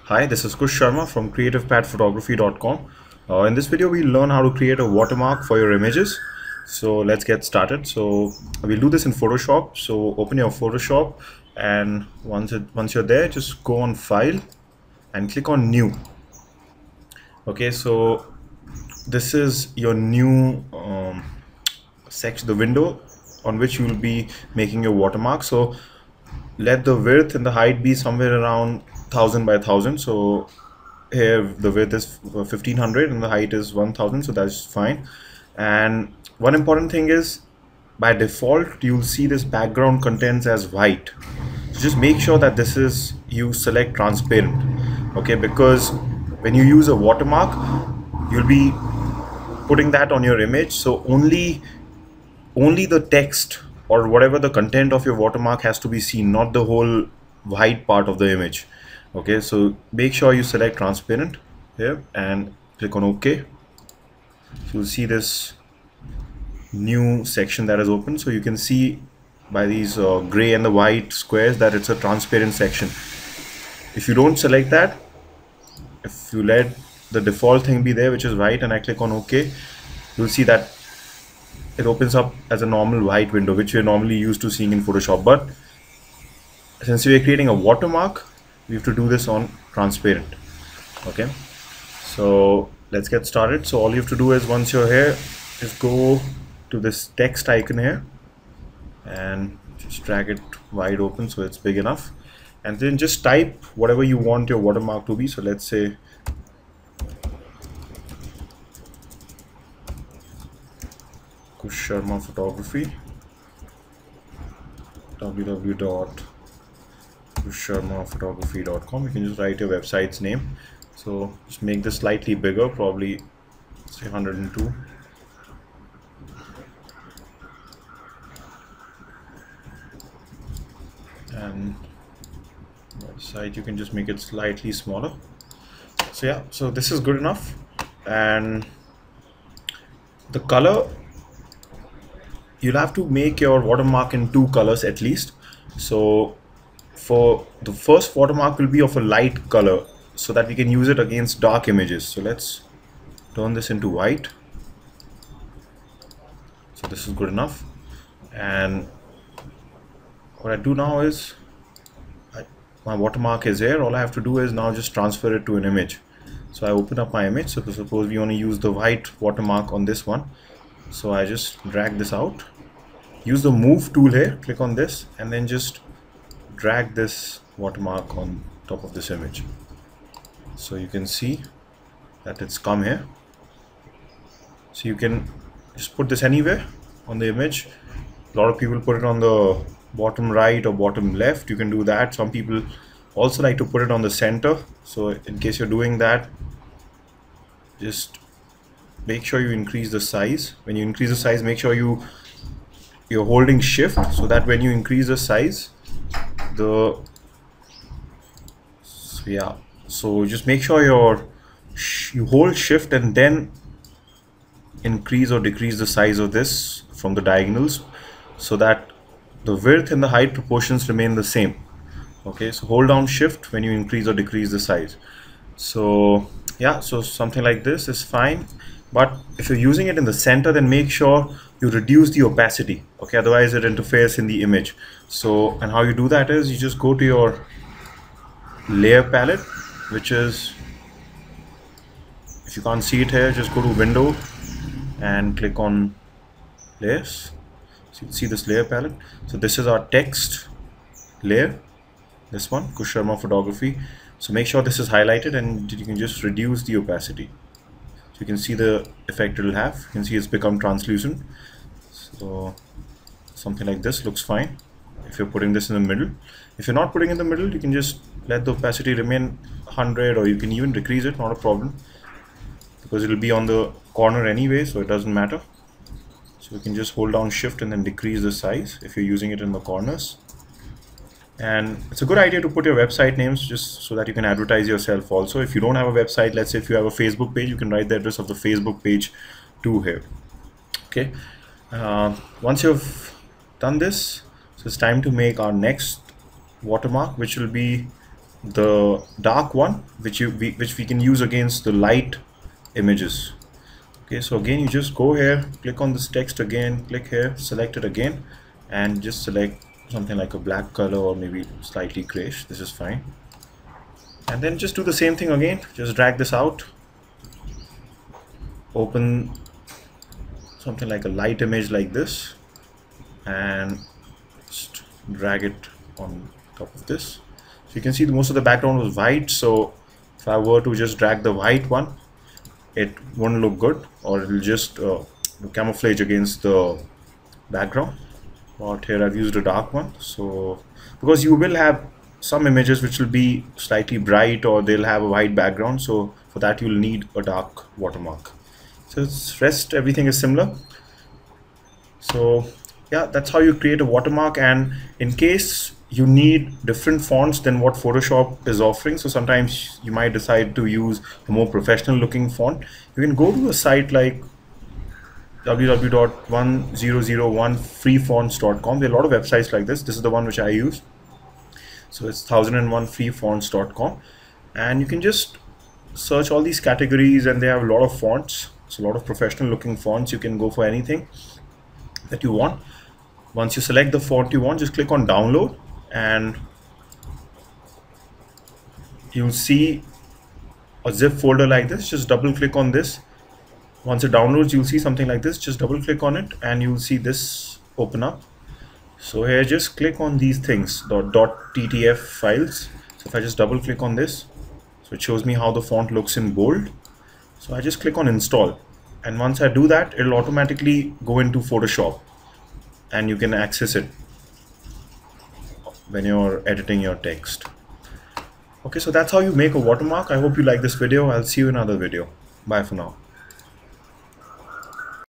Hi, this is Kush Sharma from creativepadphotography.com. In this video, we'll learn how to create a watermark for your images. So let's get started. So we'll do this in Photoshop. So open your Photoshop, and once you're there, just go on File and click on New. Okay, so this is your new section, the window on which you will be making your watermark. So let the width and the height be somewhere around 1000 by 1000. So here the width is 1500 and the height is 1000, so that's fine. And one important thing is, by default you'll see this background contents as white. So just make sure that this is, you select transparent, okay, because when you use a watermark you'll be putting that on your image, so only the text or whatever the content of your watermark has to be seen, not the whole white part of the image. Okay, so make sure you select transparent here and click on OK. So you'll see this new section that is open. So you can see by these gray and the white squares that it's a transparent section. If you don't select that, if you let the default thing be there, which is white, and I click on OK, you'll see that it opens up as a normal white window, which we're normally used to seeing in Photoshop. But since we're creating a watermark, we have to do this on transparent. Okay, so let's get started. So all you have to do is, once you're here, just go to this text icon here and just drag it wide open so it's big enough, and then just type whatever you want your watermark to be. So let's say Kush Sharma Photography, www.kusharmaphotography.com. You can just write your website's name. So just make this slightly bigger, probably say 102. And website, you can just make it slightly smaller. So yeah, so this is good enough. And the color, you'll have to make your watermark in 2 colors at least. So for the first watermark will be of a light color so that we can use it against dark images. So let's turn this into white. So this is good enough. And what I do now is, my watermark is here. All I have to do is now just transfer it to an image. So I open up my image. So suppose we want to use the white watermark on this one. So I just drag this out, use the move tool here, click on this, and then just drag this watermark on top of this image. So you can see that it's come here. So you can just put this anywhere on the image. A lot of people put it on the bottom right or bottom left. You can do that. Some people also like to put it on the center. So in case you're doing that, just make sure you increase the size. When you increase the size, make sure you're holding shift, so that when you increase the size, so just make sure you hold shift and then increase or decrease the size of this from the diagonals, so that the width and the height proportions remain the same. Okay, so hold down shift when you increase or decrease the size. So yeah, so something like this is fine. But if you're using it in the center, then make sure you reduce the opacity. Okay, otherwise it interferes in the image. So, and how you do that is, you just go to your layer palette, which is, if you can't see it here, just go to window and click on layers. So you see this layer palette. So this is our text layer, this one, Kush Sharma Photography. So make sure this is highlighted, and you can just reduce the opacity. So you can see the effect it will have. You can see it's become translucent. So something like this looks fine if you're putting this in the middle. If you're not putting in the middle, you can just let the opacity remain 100, or you can even decrease it, not a problem, because it will be on the corner anyway, so it doesn't matter. So you can just hold down shift and then decrease the size if you're using it in the corners. And it's a good idea to put your website names, just so that you can advertise yourself also. If you don't have a website, let's say if you have a Facebook page, you can write the address of the Facebook page too here. Okay, once you've done this, so it's time to make our next watermark, which will be the dark one, which we can use against the light images. Okay, so again you just go here, click on this text again, click here, select it again, and just select something like a black color or maybe slightly grayish. This is fine. And then just do the same thing again, just drag this out, open something like a light image like this, and just drag it on top of this. So you can see most of the background was white, so if I were to just drag the white one, it won't look good, or it will just camouflage against the background. But here I've used a dark one, so because you will have some images which will be slightly bright or they'll have a white background, so for that you'll need a dark watermark. So rest everything is similar. So yeah, that's how you create a watermark. And in case you need different fonts than what Photoshop is offering, so sometimes you might decide to use a more professional looking font, you can go to a site like www.1001freefonts.com. There are a lot of websites like this. This is the one which I use. So it's 1001freefonts.com, and you can just search all these categories, and they have a lot of fonts. So a lot of professional looking fonts. You can go for anything that you want. Once you select the font you want, just click on download, and you'll see a zip folder like this. Just double click on this. Once it downloads, you'll see something like this. Just double click on it and you'll see this open up. So here just click on these things, .ttf files. So if I just double click on this, so it shows me how the font looks in bold. So I just click on install, and once I do that, it'll automatically go into Photoshop and you can access it when you're editing your text. Okay, so that's how you make a watermark. I hope you like this video. I'll see you in another video. Bye for now.